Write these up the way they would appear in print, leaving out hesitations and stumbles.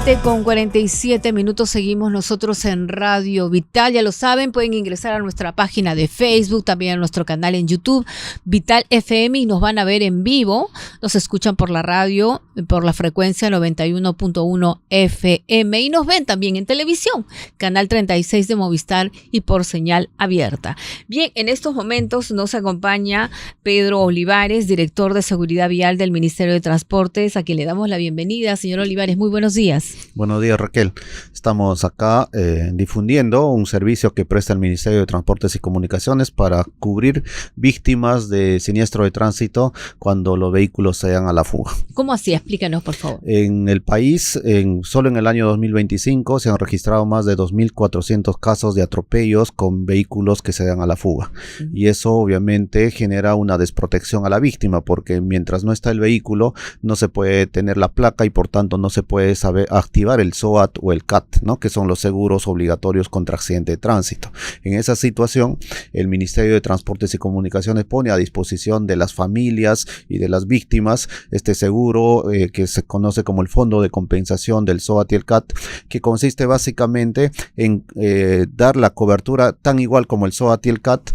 7:47 seguimos nosotros en Radio Vital. Ya lo saben, pueden ingresar a nuestra página de Facebook, también a nuestro canal en YouTube, Vital FM, y nos van a ver en vivo. Nos escuchan por la radio, por la frecuencia 91.1 FM, y nos ven también en televisión, canal 36 de Movistar y por señal abierta. Bien, en estos momentos nos acompaña Pedro Olivares, director de Seguridad Vial del Ministerio de Transportes, a quien le damos la bienvenida. Señor Olivares, muy buenos días. Buenos días, Raquel. Estamos acá difundiendo un servicio que presta el Ministerio de Transportes y Comunicaciones para cubrir víctimas de siniestro de tránsito cuando los vehículos se dan a la fuga. ¿Cómo así? Explícanos, por favor. En el país, solo en el año 2025 se han registrado más de 2.400 casos de atropellos con vehículos que se dan a la fuga. Y eso obviamente genera una desprotección a la víctima, porque mientras no está el vehículo no se puede tener la placa y por tanto no se puede saber activar el SOAT o el CAT, ¿no? Que son los seguros obligatorios contra accidente de tránsito. En esa situación, el Ministerio de Transportes y Comunicaciones pone a disposición de las familias y de las víctimas este seguro que se conoce como el Fondo de Compensación del SOAT y el CAT, que consiste básicamente en dar la cobertura tan igual como el SOAT y el CAT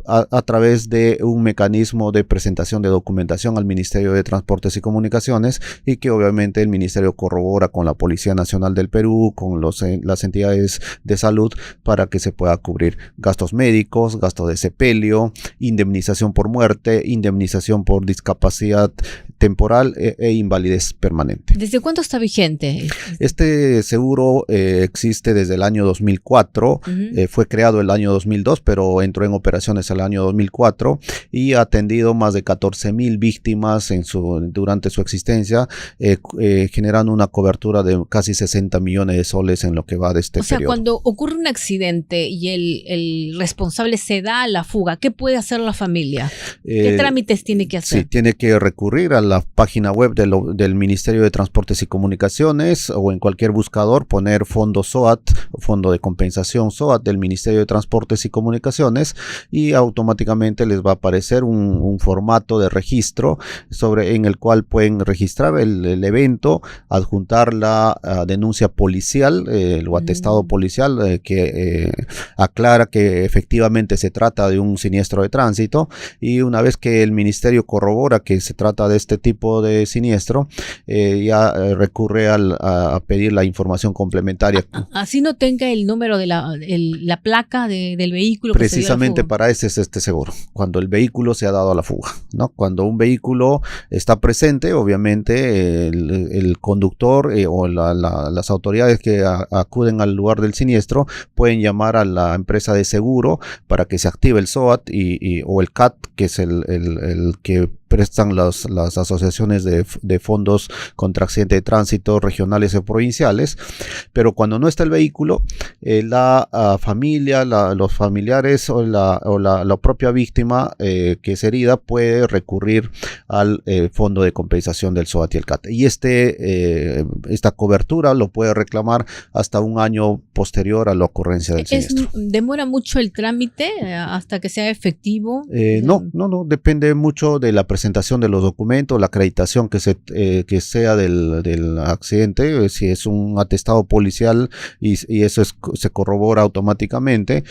a través de un mecanismo de presentación de documentación al Ministerio de Transportes y Comunicaciones, y que obviamente el Ministerio corrobora con la Policía Nacional del Perú, con las entidades de salud, para que se pueda cubrir gastos médicos, gastos de sepelio, indemnización por muerte, indemnización por discapacidad temporal e invalidez permanente. ¿Desde cuándo está vigente? Este seguro existe desde el año 2004, fue creado el año 2002, pero entró en operaciones el año 2004 y ha atendido más de 14.000 víctimas durante su existencia, generando una cobertura de casi 60 millones de soles en lo que va de este periodo. O sea, cuando ocurre un accidente y el responsable se da a la fuga, ¿qué puede hacer la familia? ¿Qué trámites tiene que hacer? Sí, tiene que recurrir a la página web del Ministerio de Transportes y Comunicaciones, o en cualquier buscador poner Fondo SOAT, Fondo de Compensación SOAT del Ministerio de Transportes y Comunicaciones, y automáticamente les va a aparecer un formato de registro en el cual pueden registrar el evento, adjuntar la denuncia policial, el atestado policial que aclara que efectivamente se trata de un siniestro de tránsito, y una vez que el ministerio corrobora que se trata de este tipo de siniestro, ya recurre a pedir la información complementaria. Así no tenga el número de la placa del vehículo. Precisamente para ese es este seguro, cuando el vehículo se ha dado a la fuga, ¿no? Cuando un vehículo está presente, obviamente el conductor o las autoridades que acuden al lugar del siniestro pueden llamar a la empresa de seguro para que se active el SOAT o el CAT, que es el que prestan las asociaciones de fondos contra accidente de tránsito regionales o provinciales. Pero cuando no está el vehículo, la familia, los familiares o la propia víctima que es herida puede recurrir al fondo de compensación del SOAT y el CAT. Y esta cobertura lo puede reclamar hasta un año posterior a la ocurrencia del siniestro. ¿Demora mucho el trámite hasta que sea efectivo? No, depende mucho de la presentación de los documentos, la acreditación que sea del accidente. Si es un atestado policial y eso se corrobora automáticamente,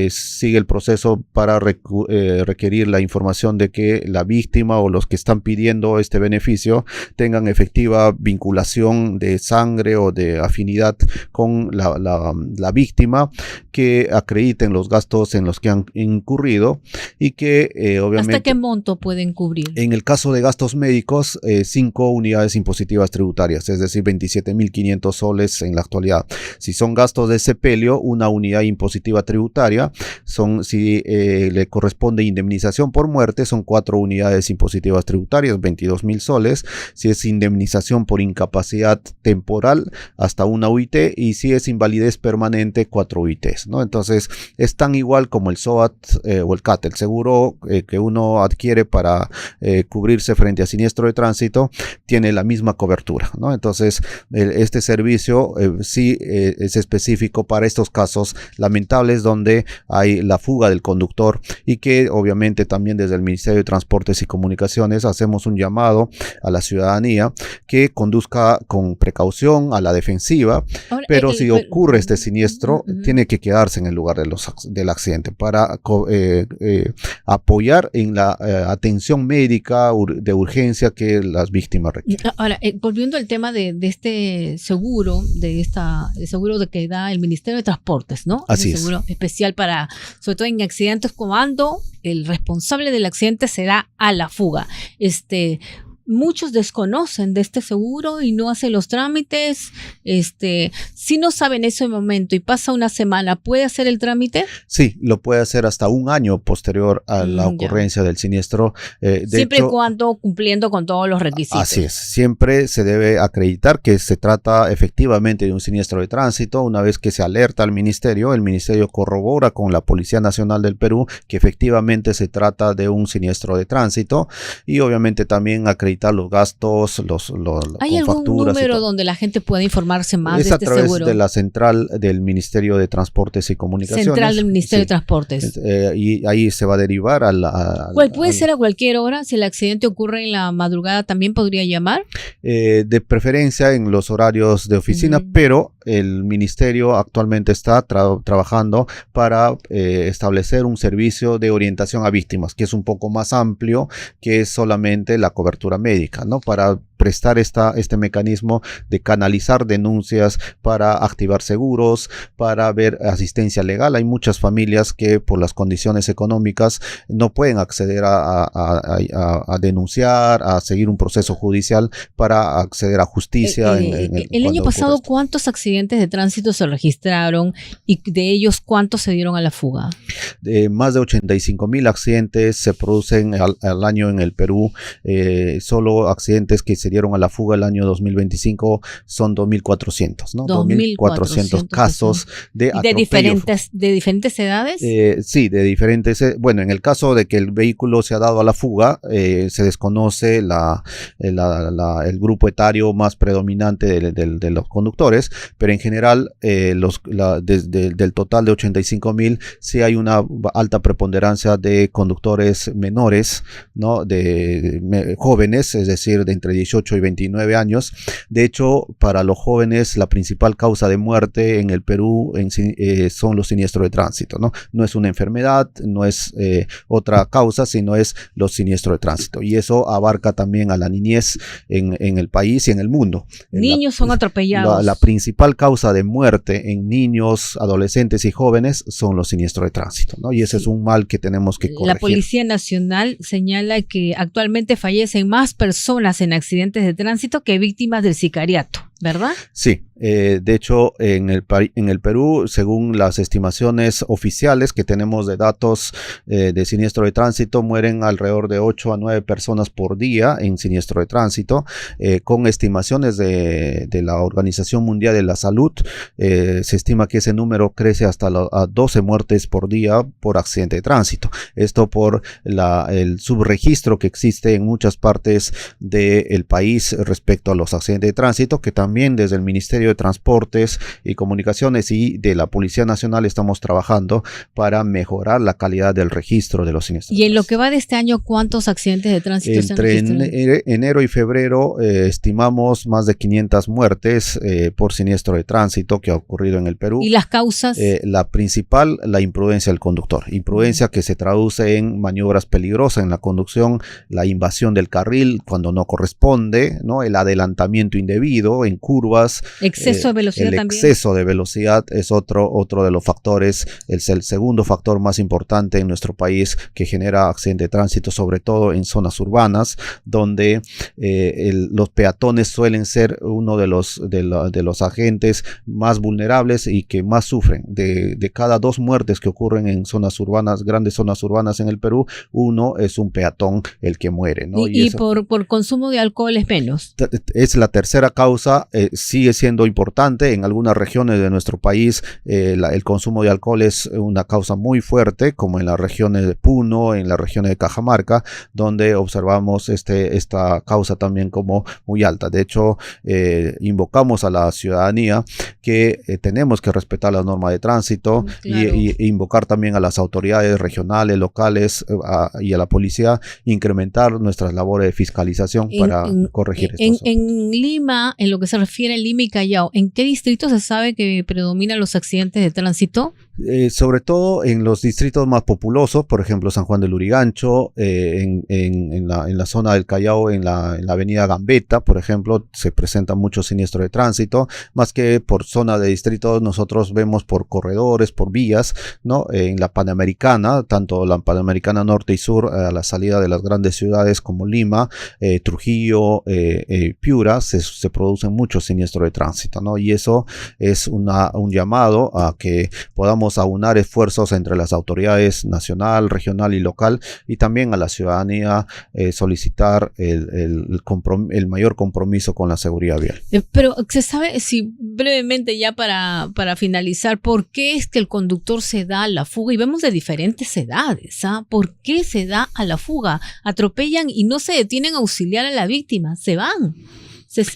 sigue el proceso para requerir la información de que la víctima o los que están pidiendo este beneficio tengan efectiva vinculación de sangre o de afinidad con la víctima, que acrediten los gastos en los que han incurrido y que obviamente... ¿Hasta qué monto pueden cubrir? En el caso de gastos médicos, 5 unidades impositivas tributarias, es decir, 27.500 soles en la actualidad. Si son gastos de sepelio, una unidad impositiva tributaria. Si le corresponde indemnización por muerte, son 4 unidades impositivas tributarias, 22.000 soles. Si es indemnización por incapacidad temporal, hasta una UIT, y si es invalidez permanente, 4 UITs, ¿no? Entonces, es tan igual como el SOAT o el CAT, el seguro que uno adquiere para cubrirse frente a siniestro de tránsito, tiene la misma cobertura, ¿no? Entonces, este servicio sí es específico para estos casos lamentables donde hay la fuga del conductor, y que obviamente también desde el Ministerio de Transportes y Comunicaciones hacemos un llamado a la ciudadanía que conduzca con precaución, a la defensiva. Ahora, pero si ocurre este siniestro, tiene que quedarse en el lugar del accidente para apoyar en la atención médica de urgencia que las víctimas requieren. Ahora, volviendo al tema de este seguro, el seguro de que da el Ministerio de Transportes, ¿no? Así es. Seguro especial para, sobre todo en accidentes, cuando el responsable del accidente se da a la fuga. Muchos desconocen de este seguro y no hacen los trámites. Si no saben ese momento y pasa una semana, ¿puede hacer el trámite? Sí, lo puede hacer hasta un año posterior a la ocurrencia del siniestro. Siempre y cuando cumpliendo con todos los requisitos. Así es. Siempre se debe acreditar que se trata efectivamente de un siniestro de tránsito. Una vez que se alerta al ministerio, el ministerio corrobora con la Policía Nacional del Perú que efectivamente se trata de un siniestro de tránsito, y obviamente también acreditar los gastos, ¿Hay algún número donde la gente pueda informarse más de este seguro? Es a través de la central del Ministerio de Transportes y Comunicaciones. Central del Ministerio de Transportes. Y ahí se va a derivar ¿Puede ser a cualquier hora? Si el accidente ocurre en la madrugada, ¿también podría llamar? De preferencia en los horarios de oficina, pero el ministerio actualmente está trabajando para establecer un servicio de orientación a víctimas, que es un poco más amplio que solamente la cobertura médica, ¿no? Para prestar este mecanismo de canalizar denuncias, para activar seguros, para ver asistencia legal. Hay muchas familias que por las condiciones económicas no pueden acceder a denunciar, a seguir un proceso judicial para acceder a justicia. El año pasado, ¿cuántos accidentes de tránsito se registraron y de ellos cuántos se dieron a la fuga? Más de 85,000 accidentes se producen al año en el Perú. Solo accidentes que se dieron a la fuga el año 2025 son 2.400, ¿no? 2.400 casos de atropello. ¿De diferentes edades? Sí, de diferentes. Bueno, en el caso de que el vehículo se ha dado a la fuga, se desconoce el grupo etario más predominante de los conductores, pero en general, del total de 85,000, sí hay una alta preponderancia de conductores menores, ¿no? De jóvenes, es decir, de entre 18 y 29 años. De hecho, para los jóvenes, la principal causa de muerte en el Perú son los siniestros de tránsito, ¿no? No es una enfermedad, no es otra causa, sino es los siniestros de tránsito. Y eso abarca también a la niñez en el país y en el mundo. Niños son atropellados. La principal causa de muerte en niños, adolescentes y jóvenes son los siniestros de tránsito, ¿no? Y ese es un mal que tenemos que corregir. La Policía Nacional señala que actualmente fallecen más personas en accidentes de tránsito que víctimas del sicariato, ¿verdad? Sí. De hecho, en el Perú, según las estimaciones oficiales que tenemos de datos de siniestro de tránsito, mueren alrededor de 8 a 9 personas por día en siniestro de tránsito, con estimaciones de la Organización Mundial de la Salud. Se estima que ese número crece hasta a 12 muertes por día por accidente de tránsito. Esto por el subregistro que existe en muchas partes del país respecto a los accidentes de tránsito, que también desde el Ministerio de Transportes y Comunicaciones y de la Policía Nacional estamos trabajando para mejorar la calidad del registro de los siniestros. Y en lo que va de este año, ¿cuántos accidentes de tránsito se han registrado? Entre enero y febrero estimamos más de 500 muertes por siniestro de tránsito que ha ocurrido en el Perú. ¿Y las causas? La principal, la imprudencia del conductor. Imprudencia que se traduce en maniobras peligrosas en la conducción, la invasión del carril cuando no corresponde, ¿no? El adelantamiento indebido en curvas. Exceso de velocidad también. El exceso de velocidad es otro de los factores, es el segundo factor más importante en nuestro país que genera accidente de tránsito, sobre todo en zonas urbanas, donde los peatones suelen ser uno de los agentes más vulnerables y que más sufren. De cada 2 muertes que ocurren en zonas urbanas, grandes zonas urbanas en el Perú, uno es un peatón el que muere, ¿no? Y por consumo de alcohol es menos. Es la tercera causa sigue siendo importante. En algunas regiones de nuestro país el consumo de alcohol es una causa muy fuerte, como en las regiones de Puno, en las regiones de Cajamarca, donde observamos esta causa también como muy alta. De hecho, invocamos a la ciudadanía que tenemos que respetar las normas de tránsito, claro, y invocar también a las autoridades regionales, locales y a la policía, incrementar nuestras labores de fiscalización para corregir esto. En Lima, en lo que se refiere a Lima y Callao, ¿en qué distritos se sabe que predominan los accidentes de tránsito? Sobre todo en los distritos más populosos, por ejemplo San Juan del Lurigancho, en la zona del Callao, en la avenida Gambetta, por ejemplo, se presentan muchos siniestros de tránsito, más que por zona de distritos. Nosotros vemos por corredores, por vías, ¿no? En la Panamericana, tanto la Panamericana Norte y Sur, a la salida de las grandes ciudades como Lima, Trujillo, Piura, se producen muchos siniestros de tránsito, ¿no? Y eso es un llamado a que podamos aunar esfuerzos entre las autoridades nacional, regional y local, y también a la ciudadanía solicitar el mayor compromiso con la seguridad vial. Pero se sabe, si brevemente ya para finalizar, ¿por qué es que el conductor se da a la fuga? Y vemos de diferentes edades, ¿ah? ¿Por qué se da a la fuga? Atropellan y no se detienen a auxiliar a la víctima, se van.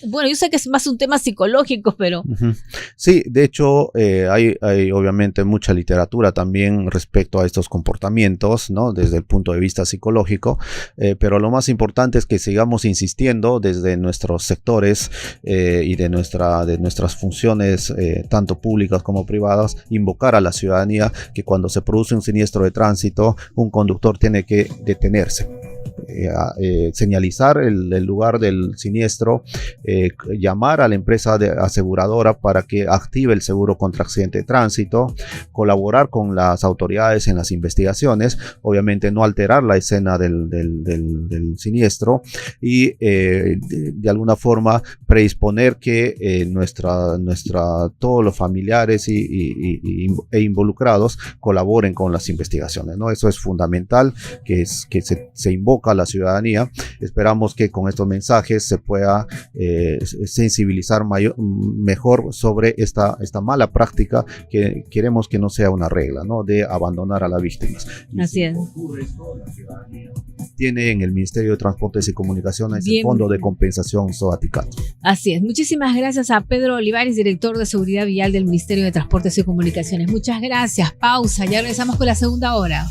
Bueno, yo sé que es más un tema psicológico, pero... Sí, de hecho, hay obviamente mucha literatura también respecto a estos comportamientos, ¿no? Desde el punto de vista psicológico, pero lo más importante es que sigamos insistiendo desde nuestros sectores y de nuestras funciones, tanto públicas como privadas, invocar a la ciudadanía que cuando se produce un siniestro de tránsito, un conductor tiene que detenerse. Señalizar el lugar del siniestro, llamar a la empresa aseguradora para que active el seguro contra accidente de tránsito, colaborar con las autoridades en las investigaciones, obviamente no alterar la escena del siniestro y de alguna forma predisponer que todos los familiares e involucrados colaboren con las investigaciones, ¿no? Eso es fundamental, que se invoca a la ciudadanía. Esperamos que con estos mensajes se pueda sensibilizar mejor sobre esta mala práctica que queremos que no sea una regla, ¿no? De abandonar a las víctimas. Así es. Tiene en el Ministerio de Transportes y Comunicaciones el Fondo de Compensación SOATICAT. Así es. Muchísimas gracias a Pedro Olivares, director de Seguridad Vial del Ministerio de Transportes y Comunicaciones. Muchas gracias. Pausa. Ya regresamos con la segunda hora.